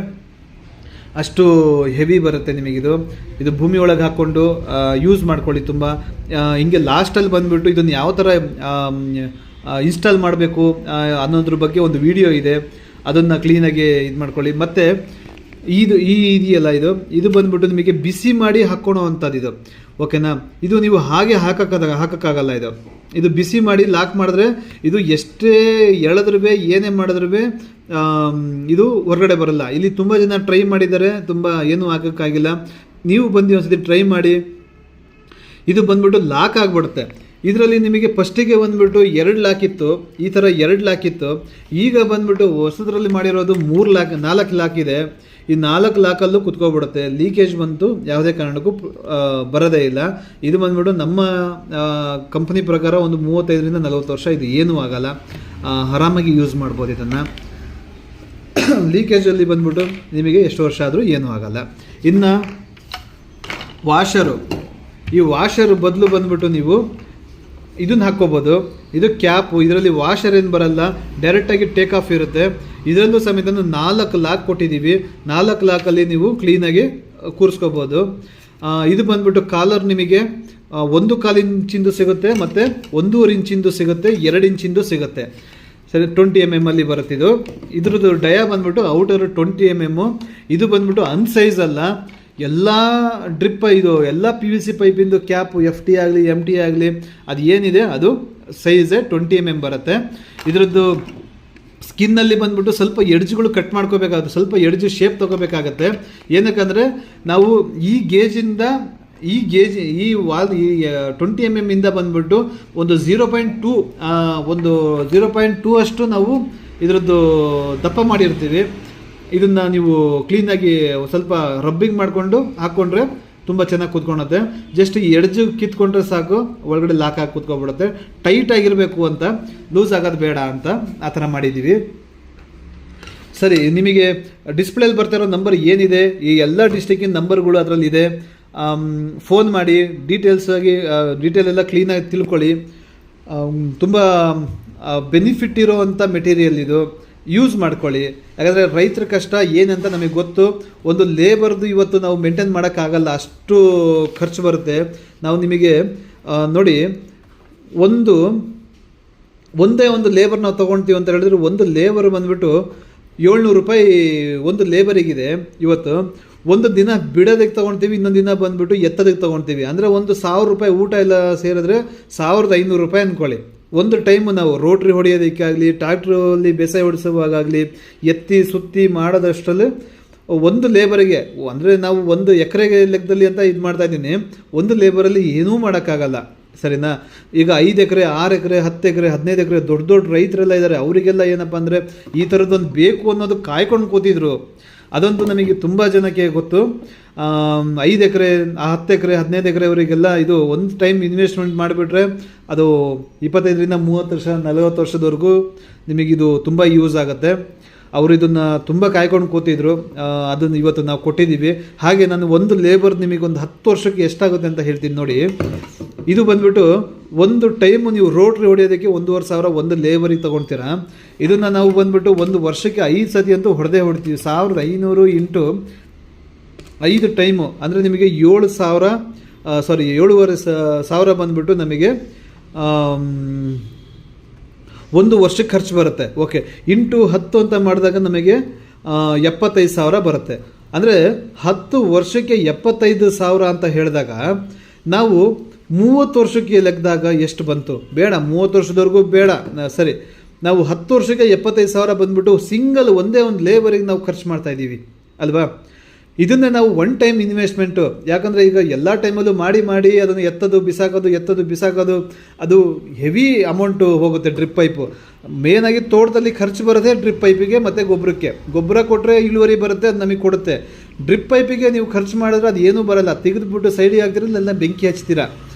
ಅಷ್ಟು ಹೆವಿ ಬರುತ್ತೆ ನಿಮಗಿದು. ಇದು ಭೂಮಿ ಒಳಗೆ ಹಾಕ್ಕೊಂಡು ಯೂಸ್ ಮಾಡ್ಕೊಳ್ಳಿ. ತುಂಬ ಹಿಂಗೆ ಲಾಸ್ಟಲ್ಲಿ ಬಂದುಬಿಟ್ಟು ಇದನ್ನು ಯಾವ ಥರ ಇನ್ಸ್ಟಾಲ್ ಮಾಡಬೇಕು ಅನ್ನೋದ್ರ ಬಗ್ಗೆ ಒಂದು ವಿಡಿಯೋ ಇದೆ, ಅದನ್ನು ಕ್ಲೀನಾಗಿ ಇದು ಮಾಡ್ಕೊಳ್ಳಿ. ಮತ್ತು ಇದೆಯಲ್ಲ ಇದು ಬಂದ್ಬಿಟ್ಟು ನಿಮಗೆ ಬಿಸಿ ಮಾಡಿ ಹಾಕ್ಕೊಳೋ ಅಂಥದ್ದು ಇದು. ಓಕೆನಾ? ಇದು ನೀವು ಹಾಗೆ ಹಾಕೋಕ್ಕಾಗಲ್ಲ. ಇದು ಬಿಸಿ ಮಾಡಿ ಲಾಕ್ ಮಾಡಿದ್ರೆ ಇದು ಎಷ್ಟೇ ಎಳೆದ್ರೂ ಏನೇ ಮಾಡಿದ್ರೂ ಇದು ಹೊರಗಡೆ ಬರಲ್ಲ. ಇಲ್ಲಿ ತುಂಬ ಜನ ಟ್ರೈ ಮಾಡಿದ್ದಾರೆ, ತುಂಬ ಏನೂ ಹಾಕೋಕ್ಕಾಗಿಲ್ಲ. ನೀವು ಬಂದು ಒಂದ್ಸತಿ ಟ್ರೈ ಮಾಡಿ. ಇದು ಬಂದ್ಬಿಟ್ಟು ಲಾಕ್ ಆಗಿಬಿಡುತ್ತೆ. ಇದರಲ್ಲಿ ನಿಮಗೆ ಫಸ್ಟಿಗೆ ಬಂದ್ಬಿಟ್ಟು 2 ಲಾಕ್ ಇತ್ತು, ಈ ಥರ 2 ಲಾಕ್ ಇತ್ತು. ಈಗ ಬಂದ್ಬಿಟ್ಟು ಹೊಸದ್ರಲ್ಲಿ ಮಾಡಿರೋದು 4 ಲಾಕ್ ಇದೆ. ಈ 4 ಲಾಕಲ್ಲೂ ಕುತ್ಕೊಬಿಡುತ್ತೆ. ಲೀಕೇಜ್ ಬಂತು ಯಾವುದೇ ಕಾರಣಕ್ಕೂ ಬರೋದೇ ಇಲ್ಲ. ಇದು ಬಂದ್ಬಿಟ್ಟು ನಮ್ಮ ಕಂಪ್ನಿ ಪ್ರಕಾರ ಒಂದು 35 ರಿಂದ 40 ವರ್ಷ ಇದು ಏನೂ ಆಗಲ್ಲ, ಆರಾಮಾಗಿ ಯೂಸ್ ಮಾಡ್ಬೋದು ಇದನ್ನು. ಲೀಕೇಜಲ್ಲಿ ಬಂದ್ಬಿಟ್ಟು ನಿಮಗೆ ಎಷ್ಟು ವರ್ಷ ಆದರೂ ಏನೂ ಆಗಲ್ಲ. ಇನ್ನು ವಾಷರು, ಈ ವಾಷರ್ ಬದಲು ಬಂದ್ಬಿಟ್ಟು ನೀವು ಇದನ್ನು ಹಾಕ್ಕೋಬೋದು. ಇದು ಕ್ಯಾಪು, ಇದರಲ್ಲಿ ವಾಷರ್ ಏನು ಬರಲ್ಲ, ಡೈರೆಕ್ಟಾಗಿ ಟೇಕ್ ಆಫ್ ಇರುತ್ತೆ. ಇದರಲ್ಲೂ ಸಮೇತ 4 ಲಾಕ್ ಕೊಟ್ಟಿದ್ದೀವಿ. 4 ಲಾಕಲ್ಲಿ ನೀವು ಕ್ಲೀನಾಗಿ ಕೂರಿಸ್ಕೋಬೋದು. ಇದು ಬಂದ್ಬಿಟ್ಟು ಕಾಲರ್ ನಿಮಗೆ 1/4 ಇಂಚಿಂದು ಸಿಗುತ್ತೆ, ಮತ್ತು 1.5 ಇಂಚಿಂದು ಸಿಗುತ್ತೆ, 2 ಇಂಚಿಂದು ಸಿಗುತ್ತೆ. ಸರಿ, 20 mm ಅಲ್ಲಿ ಬರುತ್ತಿದ್ದು. ಇದ್ರದ್ದು ಡಯಾ ಬಂದ್ಬಿಟ್ಟು ಔಟರ್ 20 mm. ಇದು ಬಂದ್ಬಿಟ್ಟು ಅನ್ಸೈಜ್ ಅಲ್ಲ, ಎಲ್ಲ ಡ್ರಿಪ್ ಇದು ಎಲ್ಲ PVC ಪೈಪಿಂದು ಕ್ಯಾಪ್ FT ಆಗಲಿ MT ಆಗಲಿ ಅದು ಏನಿದೆ ಅದು ಸೈಜೇ 20 mm ಬರುತ್ತೆ. ಇದರದ್ದು ಸ್ಕಿನ್ನಲ್ಲಿ ಬಂದ್ಬಿಟ್ಟು ಸ್ವಲ್ಪ ಎಡ್ಜ್ಗಳು ಕಟ್ ಮಾಡ್ಕೋಬೇಕಾಗುತ್ತೆ, ಸ್ವಲ್ಪ ಎಡ್ಜ್ ಶೇಪ್ ತೊಗೋಬೇಕಾಗತ್ತೆ. ಏನಕ್ಕಂದರೆ ನಾವು ಈ ಗೇಜಿಂದ ಈ 20 mm ಇಂದ ಬಂದ್ಬಿಟ್ಟು ಒಂದು 0.2 ಅಷ್ಟು ನಾವು ಇದರದ್ದು ದಪ್ಪ ಮಾಡಿರ್ತೀವಿ. ಇದನ್ನು ನೀವು ಕ್ಲೀನಾಗಿ ಸ್ವಲ್ಪ ರಬ್ಬಿಂಗ್ ಮಾಡಿಕೊಂಡು ಹಾಕ್ಕೊಂಡ್ರೆ ತುಂಬ ಚೆನ್ನಾಗಿ ಕೂತ್ಕೊಳುತ್ತೆ. ಜಸ್ಟ್ ಈ ಎಡ್ಜು ಕಿತ್ಕೊಂಡ್ರೆ ಸಾಕು, ಒಳಗಡೆ ಲಾಕ್ ಹಾಕಿ ಕೂತ್ಕೊಬಿಡುತ್ತೆ. ಟೈಟ್ ಆಗಿರಬೇಕು ಅಂತ, ಲೂಸ್ ಆಗೋದು ಬೇಡ ಅಂತ ಆ ಥರ ಮಾಡಿದ್ದೀವಿ. ಸರಿ, ನಿಮಗೆ ಡಿಸ್ಪ್ಲೇಲಿ ಬರ್ತಾ ಇರೋ ನಂಬರ್ ಏನಿದೆ, ಈ ಎಲ್ಲ ಡಿಸ್ಟಿಕ್ಕಿನ ನಂಬರ್ಗಳು ಅದರಲ್ಲಿ ಇದೆ. ಫೋನ್ ಮಾಡಿ ಡೀಟೇಲ್ ಎಲ್ಲ ಕ್ಲೀನಾಗಿ ತಿಳ್ಕೊಳ್ಳಿ. ತುಂಬ ಬೆನಿಫಿಟ್ ಇರೋವಂಥ ಮೆಟೀರಿಯಲ್ ಇದು, ಯೂಸ್ ಮಾಡ್ಕೊಳ್ಳಿ. ಯಾಕಂದರೆ ರೈತರ ಕಷ್ಟ ಏನಂತ ನಮಗೆ ಗೊತ್ತು. ಒಂದು ಲೇಬರ್ದು ಇವತ್ತು ನಾವು ಮೇಂಟೈನ್ ಮಾಡೋಕ್ಕಾಗಲ್ಲ, ಅಷ್ಟು ಖರ್ಚು ಬರುತ್ತೆ. ನಾವು ನಿಮಗೆ ನೋಡಿ, ಒಂದೇ ಒಂದು ಲೇಬರ್ ನಾವು ತೊಗೊಳ್ತೀವಿ ಅಂತ ಹೇಳಿದ್ರೆ, ಒಂದು ಲೇಬರ್ ಬಂದುಬಿಟ್ಟು 700 ರೂಪಾಯಿ ಒಂದು ಲೇಬರಿಗಿದೆ. ಇವತ್ತು ಒಂದು ದಿನ ಬಿಡೋದಕ್ಕೆ ತೊಗೊಳ್ತೀವಿ, ಇನ್ನೊಂದು ದಿನ ಬಂದುಬಿಟ್ಟು ಎತ್ತೋದಕ್ಕೆ ತೊಗೊಳ್ತೀವಿ. ಅಂದರೆ ಒಂದು 1000 ರೂಪಾಯಿ ಊಟ ಎಲ್ಲ ಸೇರಿದ್ರೆ 1500 ರೂಪಾಯಿ ಅಂದ್ಕೊಳ್ಳಿ. ಒಂದು ಟೈಮು ನಾವು ರೋಟ್ರಿ ಹೊಡೆಯೋದಕ್ಕಾಗಲಿ, ಟ್ರಾಕ್ಟ್ರಲ್ಲಿ ಬೇಸಾಯ ಹೊಡಿಸುವಾಗಲಿ, ಎತ್ತಿ ಸುತ್ತಿ ಮಾಡೋದಷ್ಟರಲ್ಲಿ ಒಂದು ಲೇಬರಿಗೆ, ಅಂದರೆ ನಾವು 1 ಎಕರೆಗೆ ಲೆಕ್ಕದಲ್ಲಿ ಅಂತ ಇದು ಮಾಡ್ತಾ ಇದ್ದೀನಿ, ಒಂದು ಲೇಬರಲ್ಲಿ ಏನೂ ಮಾಡೋಕ್ಕಾಗಲ್ಲ. ಸರಿನಾ? ಈಗ 5 ಎಕರೆ 6 ಎಕರೆ 10 ಎಕರೆ 15 ಎಕರೆ ದೊಡ್ಡ ರೈತರೆಲ್ಲ ಇದ್ದಾರೆ. ಅವರಿಗೆಲ್ಲ ಏನಪ್ಪ ಅಂದರೆ ಈ ಥರದ್ದೊಂದು ಬೇಕು ಅನ್ನೋದು ಕಾಯ್ಕೊಂಡು ಕೂತಿದ್ರು. ಅದಂತೂ ನಮಗೆ ತುಂಬ ಜನಕ್ಕೆ ಗೊತ್ತು. 5 ಎಕರೆ 10 ಎಕರೆ 15 ಎಕರೆವರೆಗೆಲ್ಲ ಇದು ಒಂದು ಟೈಮ್ ಇನ್ವೆಸ್ಟ್ಮೆಂಟ್ ಮಾಡಿಬಿಟ್ರೆ ಅದು 25ರಿಂದ 30 ವರ್ಷ 40 ವರ್ಷದವರೆಗೂ ನಿಮಗಿದು ತುಂಬ ಯೂಸ್ ಆಗುತ್ತೆ. ಅವರು ಇದನ್ನು ತುಂಬ ಕಾಯ್ಕೊಂಡು ಕೂತಿದ್ರು. ಅದನ್ನು ಇವತ್ತು ನಾವು ಕೊಟ್ಟಿದ್ದೀವಿ. ಹಾಗೆ ನಾನು ಒಂದು ಲೇಬರ್ ನಿಮಗೊಂದು 10 ವರ್ಷಕ್ಕೆ ಎಷ್ಟಾಗುತ್ತೆ ಅಂತ ಹೇಳ್ತೀನಿ ನೋಡಿ. ಇದು ಬಂದುಬಿಟ್ಟು ಒಂದು ಟೈಮು ನೀವು ರೋಟ್ರಿ ಹೊಡೆಯೋದಕ್ಕೆ 1500 ಒಂದು ಲೇಬರಿಗೆ ತೊಗೊಳ್ತೀರಾ. ಇದನ್ನು ನಾವು ಬಂದುಬಿಟ್ಟು ಒಂದು ವರ್ಷಕ್ಕೆ 5 ಸತಿ ಅಂತೂ ಹೊಡ್ತೀವಿ. 1500 ಇಂಟು 5 ಟೈಮು ಅಂದರೆ ನಿಮಗೆ 7,500 ಬಂದುಬಿಟ್ಟು ನಮಗೆ ಒಂದು ವರ್ಷಕ್ಕೆ ಖರ್ಚು ಬರುತ್ತೆ. ಓಕೆ, ಇಂಟು 10 ಅಂತ ಮಾಡಿದಾಗ ನಮಗೆ 75,000 ಬರುತ್ತೆ. ಅಂದರೆ 10 ವರ್ಷಕ್ಕೆ 75,000 ಅಂತ ಹೇಳಿದಾಗ ನಾವು 30 ವರ್ಷಕ್ಕೆ ಲೆಕ್ಕದಾಗ ಎಷ್ಟು ಬಂತು? ಬೇಡ, 30 ವರ್ಷದವರೆಗೂ ಬೇಡ. ಸರಿ, ನಾವು 10 ವರ್ಷಕ್ಕೆ 75,000 ಬಂದ್ಬಿಟ್ಟು ಸಿಂಗಲ್ ಒಂದೇ ಒಂದು ಲೇಬರಿಗೆ ನಾವು ಖರ್ಚು ಮಾಡ್ತಾ ಇದ್ದೀವಿ ಅಲ್ವಾ? ಇದನ್ನೇ ನಾವು ಒನ್ ಟೈಮ್ ಇನ್ವೆಸ್ಟ್ಮೆಂಟು. ಯಾಕಂದರೆ ಈಗ ಎಲ್ಲ ಟೈಮಲ್ಲೂ ಮಾಡಿ ಅದನ್ನು ಎತ್ತೋದು ಬಿಸಾಕೋದು ಅದು ಹೆವಿ ಅಮೌಂಟು ಹೋಗುತ್ತೆ. ಡ್ರಿಪ್ ಪೈಪು ಮೇನಾಗಿ ತೋಟದಲ್ಲಿ ಖರ್ಚು ಬರೋದೇ ಡ್ರಿಪ್ ಪೈಪಿಗೆ ಮತ್ತು ಗೊಬ್ಬರ ಕೊಟ್ಟರೆ ಇಳುವರಿ ಬರುತ್ತೆ, ಅದು ನಮಗೆ ಕೊಡುತ್ತೆ. ಡ್ರಿಪ್ ಪೈಪಿಗೆ ನೀವು ಖರ್ಚು ಮಾಡಿದ್ರೆ ಅದು ಏನೂ ಬರೋಲ್ಲ. ತೆಗೆದುಬಿಟ್ಟು ಸೈಡಿಗೆ ಹಾಕ್ತಿರಲ್ಲ, ಎಲ್ಲ ಬೆಂಕಿ ಹಚ್ತೀರಾ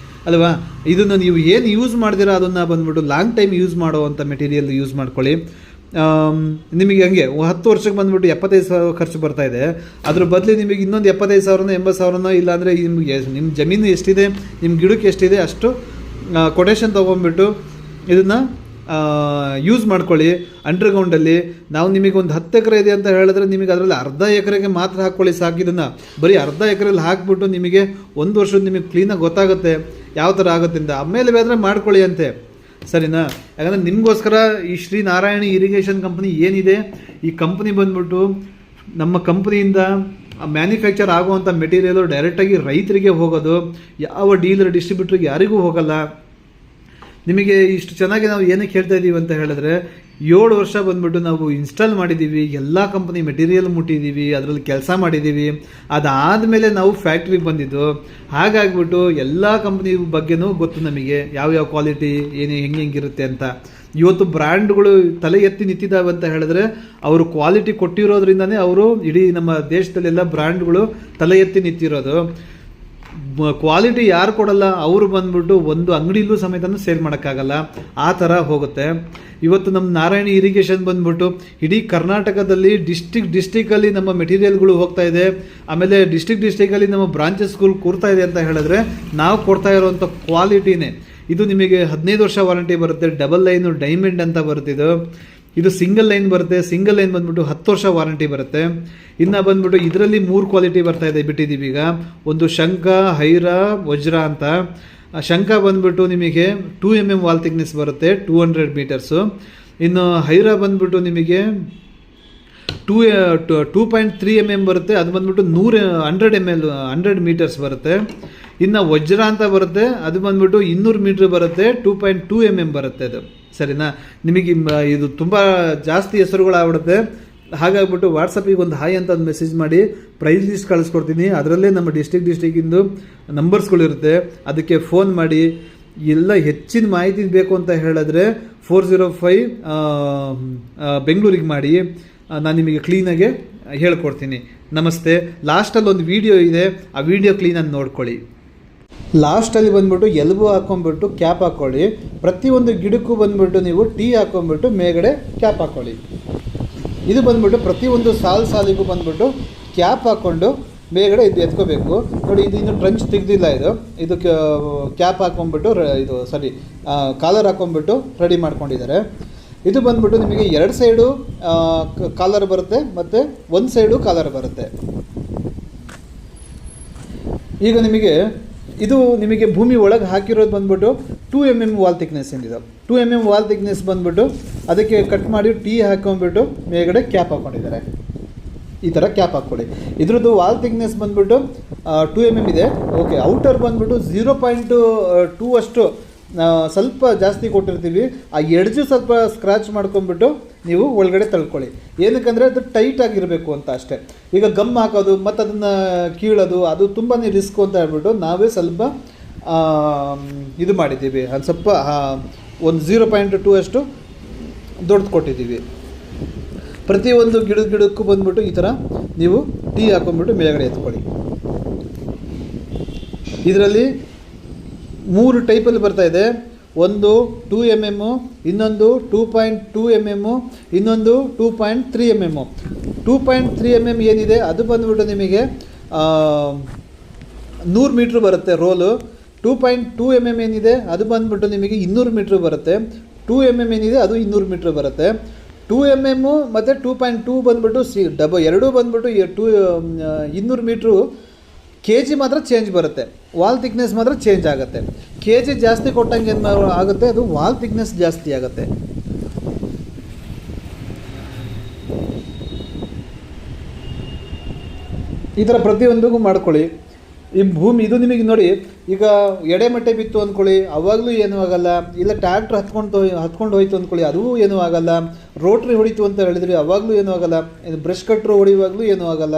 ಅಲ್ವಾ? ಇದನ್ನು ನೀವು ಏನು ಯೂಸ್ ಮಾಡ್ತೀರಾ ಅದನ್ನು ಬಂದ್ಬಿಟ್ಟು ಲಾಂಗ್ ಟೈಮ್ ಯೂಸ್ ಮಾಡುವಂಥ ಮೆಟೀರಿಯಲ್ ಯೂಸ್ ಮಾಡ್ಕೊಳ್ಳಿ. ನಿಮಗೆ ಹಂಗೆ 10 ವರ್ಷಕ್ಕೆ ಬಂದುಬಿಟ್ಟು 75,000 ಖರ್ಚು ಬರ್ತಾಯಿದೆ. ಅದ್ರ ಬದಲು ನಿಮಗೆ ಇನ್ನೊಂದು 75,000 80,000 ಇಲ್ಲಾಂದರೆ ನಿಮಗೆ ನಿಮ್ಮ ಜಮೀನು ಎಷ್ಟಿದೆ, ನಿಮ್ಮ ಗಿಡಕ್ಕೆ ಎಷ್ಟಿದೆ ಅಷ್ಟು ಕೊಟೇಶನ್ ತೊಗೊಂಡ್ಬಿಟ್ಟು ಇದನ್ನು ಯೂಸ್ ಮಾಡ್ಕೊಳ್ಳಿ. ಅಂಡರ್ಗ್ರೌಂಡಲ್ಲಿ ನಾವು ನಿಮಗೊಂದು 10 ಎಕರೆ ಇದೆ ಅಂತ ಹೇಳಿದ್ರೆ ನಿಮಗೆ ಅದರಲ್ಲಿ ಅರ್ಧ ಎಕರೆಗೆ ಮಾತ್ರ ಹಾಕ್ಕೊಳ್ಳಿ ಸಾಕು. ಇದನ್ನು ಬರೀ ಅರ್ಧ ಎಕರೆಯಲ್ಲಿ ಹಾಕ್ಬಿಟ್ಟು ನಿಮಗೆ 1 ವರ್ಷದ ನಿಮಗೆ ಕ್ಲೀನಾಗಿ ಗೊತ್ತಾಗುತ್ತೆ ಯಾವ ಥರ ಆಗುತ್ತೆ ಅಂತ. ಆಮೇಲೆ ಬೇಕಾದರೆ ಮಾಡ್ಕೊಳ್ಳಿ ಅಂತೆ. ಸರಿನಾ? ಯಾಕಂದರೆ ನಿಮಗೋಸ್ಕರ ಈ ಶ್ರೀ ನಾರಾಯಣಿ ಇರಿಗೇಷನ್ ಕಂಪ್ನಿ ಏನಿದೆ, ಈ ಕಂಪ್ನಿ ಬಂದ್ಬಿಟ್ಟು ನಮ್ಮ ಕಂಪ್ನಿಯಿಂದ ಮ್ಯಾನುಫ್ಯಾಕ್ಚರ್ ಆಗುವಂಥ ಮೆಟೀರಿಯಲು ಡೈರೆಕ್ಟಾಗಿ ರೈತರಿಗೆ ಹೋಗೋದು, ಯಾವ ಡೀಲರ್ ಡಿಸ್ಟ್ರಿಬ್ಯೂಟ್ರಿಗೆ ಯಾರಿಗೂ ಹೋಗಲ್ಲ. ನಿಮಗೆ ಇಷ್ಟು ಚೆನ್ನಾಗಿ ನಾವು ಏನಕ್ಕೆ ಹೇಳ್ತಾ ಇದ್ದೀವಿ ಅಂತ ಹೇಳಿದ್ರೆ, 7 ವರ್ಷ ಬಂದ್ಬಿಟ್ಟು ನಾವು ಇನ್ಸ್ಟಾಲ್ ಮಾಡಿದ್ದೀವಿ, ಎಲ್ಲ ಕಂಪ್ನಿ ಮೆಟೀರಿಯಲ್ ಮುಟ್ಟಿದ್ದೀವಿ, ಅದರಲ್ಲಿ ಕೆಲಸ ಮಾಡಿದ್ದೀವಿ. ಅದಾದಮೇಲೆ ನಾವು ಫ್ಯಾಕ್ಟ್ರಿಗೆ ಬಂದಿದ್ದು. ಹಾಗಾಗಿಬಿಟ್ಟು ಎಲ್ಲ ಕಂಪ್ನಿ ಬಗ್ಗೆನೂ ಗೊತ್ತು ನಮಗೆ, ಯಾವ್ಯಾವ ಕ್ವಾಲಿಟಿ ಹೆಂಗಿರುತ್ತೆ ಅಂತ. ಇವತ್ತು ಬ್ರ್ಯಾಂಡ್ಗಳು ತಲೆ ಎತ್ತಿ ನಿಂತಿದ್ದಾವೆ ಅಂತ ಹೇಳಿದ್ರೆ ಅವರು ಕ್ವಾಲಿಟಿ ಕೊಟ್ಟಿರೋದ್ರಿಂದನೇ ಅವರು ಇಡೀ ನಮ್ಮ ದೇಶದಲ್ಲೆಲ್ಲ ಬ್ರ್ಯಾಂಡ್ಗಳು ತಲೆ ಎತ್ತಿ ನಿಂತಿರೋದು. ಕ್ವಾಲಿಟಿ ಯಾರು ಕೊಡಲ್ಲ ಅವರು ಬಂದ್ಬಿಟ್ಟು ಒಂದು ಅಂಗಡಿಲೂ ಸಮೇತನೂ ಸೇಲ್ ಮಾಡೋಕ್ಕಾಗಲ್ಲ, ಆ ಥರ ಹೋಗುತ್ತೆ. ಇವತ್ತು ನಮ್ಮ ನಾರಾಯಣಿ ಇರಿಗೇಷನ್ ಬಂದ್ಬಿಟ್ಟು ಇಡೀ ಕರ್ನಾಟಕದಲ್ಲಿ ಡಿಸ್ಟಿಕಲ್ಲಿ ನಮ್ಮ ಮೆಟೀರಿಯಲ್ಗಳು ಹೋಗ್ತಾ ಇದೆ. ಆಮೇಲೆ ಡಿಸ್ಟಿಕಲ್ಲಿ ನಮ್ಮ ಬ್ರಾಂಚಸ್ಗಳು ಕೂರ್ತಾ ಇದೆ ಅಂತ ಹೇಳಿದ್ರೆ ನಾವು ಕೊಡ್ತಾ ಇರೋವಂಥ ಕ್ವಾಲಿಟಿನೇ. ಇದು ನಿಮಗೆ 15 ವರ್ಷ ವಾರಂಟಿ ಬರುತ್ತೆ. ಡಬಲ್ ಲೈನು ಡೈಮಂಡ್ ಅಂತ ಬರುತ್ತೆ. ಇದು ಸಿಂಗಲ್ ಲೈನ್ ಬರುತ್ತೆ. ಸಿಂಗಲ್ ಲೈನ್ ಬಂದ್ಬಿಟ್ಟು 10 ವರ್ಷ ವಾರಂಟಿ ಬರುತ್ತೆ. ಇನ್ನು ಬಂದ್ಬಿಟ್ಟು ಇದರಲ್ಲಿ 3 ಕ್ವಾಲಿಟಿ ಬಿಟ್ಟಿದ್ದೀವಿ ಈಗ. ಒಂದು ಶಂಖ, ಹೈರ, ವಜ್ರ ಅಂತ. ಶಂಖ ಬಂದ್ಬಿಟ್ಟು ನಿಮಗೆ 2 mm ವಾಲ್ ಥಿಕ್ನೆಸ್ ಬರುತ್ತೆ, 200 ಮೀಟರ್ಸು. ಇನ್ನು ಹೈರ ಬಂದ್ಬಿಟ್ಟು ನಿಮಗೆ 2.3 mm ಬರುತ್ತೆ, ಅದು ಬಂದ್ಬಿಟ್ಟು 100 ಮೀಟರ್ಸ್ ಬರುತ್ತೆ. ಇನ್ನು ವಜ್ರ ಅಂತ ಬರುತ್ತೆ, ಅದು ಬಂದ್ಬಿಟ್ಟು 200 ಮೀಟ್ರ್ ಬರುತ್ತೆ, 2.2 mm ಬರುತ್ತೆ ಅದು. ಸರಿನಾ? ನಿಮಗೆ ಇದು ತುಂಬ ಜಾಸ್ತಿ ಹೆಸರುಗಳಾಗ್ಬಿಡುತ್ತೆ. ಹಾಗಾಗ್ಬಿಟ್ಟು ವಾಟ್ಸಪ್ಪಿಗೆ ಒಂದು ಹಾಯ್ ಅಂತ ಒಂದು ಮೆಸೇಜ್ ಮಾಡಿ, ಪ್ರೈಸ್ ಲಿಸ್ಟ್ ಕಳಿಸ್ಕೊಡ್ತೀನಿ. ಅದರಲ್ಲೇ ನಮ್ಮ ಡಿಸ್ಟಿಕ್ಕಿಂದು ನಂಬರ್ಸ್ಗಳಿರುತ್ತೆ, ಅದಕ್ಕೆ ಫೋನ್ ಮಾಡಿ. ಎಲ್ಲ ಹೆಚ್ಚಿನ ಮಾಹಿತಿ ಬೇಕು ಅಂತ ಹೇಳಿದ್ರೆ 405 ಬೆಂಗಳೂರಿಗೆ ಮಾಡಿ, ನಾನು ನಿಮಗೆ ಕ್ಲೀನಾಗೆ ಹೇಳ್ಕೊಡ್ತೀನಿ. ನಮಸ್ತೆ. ಲಾಸ್ಟಲ್ಲಿ ಒಂದು ವಿಡಿಯೋ ಇದೆ, ಆ ವಿಡಿಯೋ ಕ್ಲೀನಾಗಿ ನೋಡ್ಕೊಳ್ಳಿ. ಲಾಸ್ಟಲ್ಲಿ ಬಂದ್ಬಿಟ್ಟು ಎಲ್ಬೋ ಹಾಕ್ಕೊಂಡ್ಬಿಟ್ಟು ಕ್ಯಾಪ್ ಹಾಕ್ಕೊಳ್ಳಿ. ಪ್ರತಿಯೊಂದು ಗಿಡಕ್ಕೂ ಬಂದ್ಬಿಟ್ಟು ನೀವು ಟೀ ಹಾಕ್ಕೊಂಡ್ಬಿಟ್ಟು ಮೇಗಡೆ ಕ್ಯಾಪ್ ಹಾಕ್ಕೊಳ್ಳಿ. ಇದು ಬಂದ್ಬಿಟ್ಟು ಪ್ರತಿಯೊಂದು ಸಾಲಿಗೂ ಬಂದ್ಬಿಟ್ಟು ಕ್ಯಾಪ್ ಹಾಕ್ಕೊಂಡು ಮೇಗಡೆ ಇದು ಎತ್ಕೋಬೇಕು. ನೋಡಿ, ಇದು ಇನ್ನು ಟ್ರಂಚ್ ತೆಗ್ದಿಲ್ಲ. ಇದು ಕ್ಯಾಪ್ ಹಾಕ್ಕೊಂಡ್ಬಿಟ್ಟು ಕಾಲರ್ ಹಾಕ್ಕೊಂಡ್ಬಿಟ್ಟು ರೆಡಿ ಮಾಡ್ಕೊಂಡಿದ್ದಾರೆ. ಇದು ಬಂದ್ಬಿಟ್ಟು ನಿಮಗೆ 2 ಸೈಡು ಕಾಲರ್ ಬರುತ್ತೆ ಮತ್ತು 1 ಸೈಡು ಕಾಲರ್ ಬರುತ್ತೆ. ಈಗ ನಿಮಗೆ ಭೂಮಿ ಒಳಗೆ ಹಾಕಿರೋದು ಬಂದ್ಬಿಟ್ಟು 2 mm ವಾಲ್ ಥಿಕ್ನೆಸ್ ಏನಿದೆ, 2 mm ವಾಲ್ ಥಿಕ್ನೆಸ್ ಬಂದ್ಬಿಟ್ಟು ಅದಕ್ಕೆ ಕಟ್ ಮಾಡಿ ಟೀ ಹಾಕ್ಕೊಂಡ್ಬಿಟ್ಟು ಮೇಲ್ಗಡೆ ಕ್ಯಾಪ್ ಹಾಕ್ಕೊಂಡಿದ್ದಾರೆ. ಈ ಥರ ಕ್ಯಾಪ್ ಹಾಕ್ಕೊಳ್ಳಿ. ಇದ್ರದ್ದು ವಾಲ್ ಥಿಕ್ನೆಸ್ ಬಂದ್ಬಿಟ್ಟು 2 mm ಇದೆ. ಓಕೆ, ಔಟರ್ ಬಂದ್ಬಿಟ್ಟು 0.2 ಅಷ್ಟು ಸ್ವಲ್ಪ ಜಾಸ್ತಿ ಕೊಟ್ಟಿರ್ತೀವಿ. ಆ ಎಡ್ಜು ಸ್ವಲ್ಪ ಸ್ಕ್ರಾಚ್ ಮಾಡ್ಕೊಂಡ್ಬಿಟ್ಟು ನೀವು ಒಳಗಡೆ ತಳ್ಕೊಳ್ಳಿ. ಏನಕ್ಕಂದರೆ ಅದು ಟೈಟ್ ಆಗಿರಬೇಕು ಅಂತ ಅಷ್ಟೇ. ಈಗ ಗಮ್ ಹಾಕೋದು ಮತ್ತು ಅದನ್ನು ಕೀಳೋದು ಅದು ತುಂಬಾ ರಿಸ್ಕು ಅಂತ ಹೇಳ್ಬಿಟ್ಟು ನಾವೇ ಸ್ವಲ್ಪ ಇದು ಮಾಡಿದ್ದೀವಿ. ಅದು ಸ್ವಲ್ಪ ಒಂದು 0.2 ಅಷ್ಟು ದೊಡ್ಡದು ಕೊಟ್ಟಿದ್ದೀವಿ. ಪ್ರತಿಯೊಂದು ಗಿಡಕ್ಕೂ ಬಂದ್ಬಿಟ್ಟು ಈ ಥರ ನೀವು ಟೀ ಹಾಕೊಂಡ್ಬಿಟ್ಟು ಮೇಲ್ಗಡೆ ಎತ್ಕೊಳ್ಳಿ. ಇದರಲ್ಲಿ 3 ಟೈಪಲ್ಲಿ ಬರ್ತಾಯಿದೆ. ಒಂದು 2 mm, ಇನ್ನೊಂದು 2.2 mm, ಇನ್ನೊಂದು 2.3 mm. 2.3 mm ಏನಿದೆ ಅದು ಬಂದ್ಬಿಟ್ಟು ನಿಮಗೆ 100 ಮೀಟ್ರ್ ಬರುತ್ತೆ ರೋಲು. 2.2 mm ಏನಿದೆ ಅದು ಬಂದ್ಬಿಟ್ಟು ನಿಮಗೆ 200 ಮೀಟ್ರ್ ಬರುತ್ತೆ. 2 mm ಏನಿದೆ ಅದು 200 ಮೀಟ್ರ್ ಬರುತ್ತೆ. 2 mm ಮತ್ತು 2.2 ಬಂದ್ಬಿಟ್ಟು ಎರಡೂ ಬಂದ್ಬಿಟ್ಟು 200 ಮೀಟ್ರು. KG ಮಾತ್ರ ಚೇಂಜ್ ಬರುತ್ತೆ, ವಾಲ್ ಥಿಕ್ನೆಸ್ ಮಾತ್ರ ಚೇಂಜ್ ಆಗುತ್ತೆ. KG ಜಾಸ್ತಿ ಕೊಟ್ಟಂಗೆ ಏನು ಆಗುತ್ತೆ, ಅದು ವಾಲ್ ಥಿಕ್ನೆಸ್ ಜಾಸ್ತಿ ಆಗುತ್ತೆ. ಈ ಥರ ಪ್ರತಿಯೊಂದಿಗೂ ಮಾಡ್ಕೊಳ್ಳಿ. ಈ ಭೂಮಿ ಇದು ನಿಮಗೆ ನೋಡಿ, ಈಗ ಎಡೆಮಟ್ಟೆ ಬಿತ್ತು ಅಂದ್ಕೊಳ್ಳಿ, ಅವಾಗಲೂ ಏನೂ ಆಗಲ್ಲ. ಇಲ್ಲ ಟ್ರ್ಯಾಕ್ಟ್ರ್ ಹತ್ಕೊಂಡು ಹೋಯ್ತು ಅಂದ್ಕೊಳ್ಳಿ, ಅದೂ ಏನೂ ಆಗಲ್ಲ. ರೋಟ್ರಿ ಹೊಡಿತು ಅಂತ ಹೇಳಿದ್ರಿ, ಅವಾಗಲೂ ಏನೂ ಆಗಲ್ಲ. ಬ್ರಷ್ ಕಟ್ರು ಹೊಡಿಯುವಾಗಲೂ ಏನೂ ಆಗಲ್ಲ.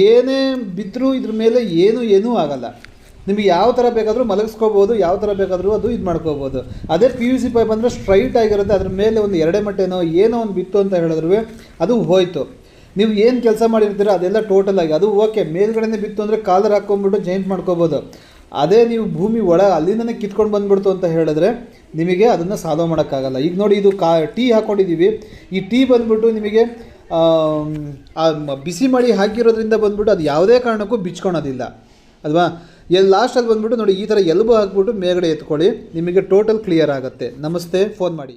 ಏನೇ ಬಿದ್ದರೂ ಇದ್ರ ಮೇಲೆ ಏನೂ ಆಗಲ್ಲ. ನಿಮಗೆ ಯಾವ ಥರ ಬೇಕಾದರೂ ಮಲಗಿಸ್ಕೋಬೋದು, ಯಾವ ಥರ ಬೇಕಾದರೂ ಅದು ಇದು ಮಾಡ್ಕೋಬೋದು. ಅದೇ PVC ಪೈಪ್ ಅಂದರೆ ಸ್ಟ್ರೈಟ್ ಆಗಿರುತ್ತೆ, ಅದ್ರ ಮೇಲೆ ಒಂದು ಎಡೆಮಟ್ಟೆನೋ ಏನೋ ಒಂದು ಬಿತ್ತು ಅಂತ ಹೇಳಿದ್ರು ಅದು ಹೋಯ್ತು. ನೀವು ಏನು ಕೆಲಸ ಮಾಡಿರ್ತೀರ ಅದೆಲ್ಲ ಟೋಟಲಾಗಿ ಅದು ಓಕೆ. ಮೇಲ್ಗಡೆನೇ ಬಿತ್ತು ಅಂದರೆ ಕಾಲರ್ ಹಾಕ್ಕೊಂಡ್ಬಿಟ್ಟು ಜಾಯಿಂಟ್ ಮಾಡ್ಕೋಬೋದು. ಅದೇ ನೀವು ಭೂಮಿ ಅಲ್ಲಿಂದನೇ ಕಿತ್ಕೊಂಡು ಬಂದುಬಿಡ್ತು ಅಂತ ಹೇಳಿದ್ರೆ ನಿಮಗೆ ಅದನ್ನು ಸಾಲ್ವ್ ಮಾಡೋಕ್ಕಾಗಲ್ಲ. ಈಗ ನೋಡಿ, ಇದು ಟೀ ಹಾಕ್ಕೊಂಡಿದ್ದೀವಿ. ಈ ಟೀ ಬಂದುಬಿಟ್ಟು ನಿಮಗೆ ಬಿಸಿ ಮಾಡಿ ಹಾಕಿರೋದ್ರಿಂದ ಬಂದ್ಬಿಟ್ಟು ಅದು ಯಾವುದೇ ಕಾರಣಕ್ಕೂ ಬಿಚ್ಕೊಳೋದಿಲ್ಲ ಅಲ್ವಾ. ಲಾಸ್ಟಲ್ಲಿ ಬಂದ್ಬಿಟ್ಟು ನೋಡಿ, ಈ ಥರ ಎಲ್ಬೋ ಹಾಕ್ಬಿಟ್ಟು ಮೇಲ್ಗಡೆ ಎತ್ಕೊಳ್ಳಿ, ನಿಮಗೆ ಟೋಟಲ್ ಕ್ಲಿಯರ್ ಆಗುತ್ತೆ. ನಮಸ್ತೆ. ಫೋನ್ ಮಾಡಿ.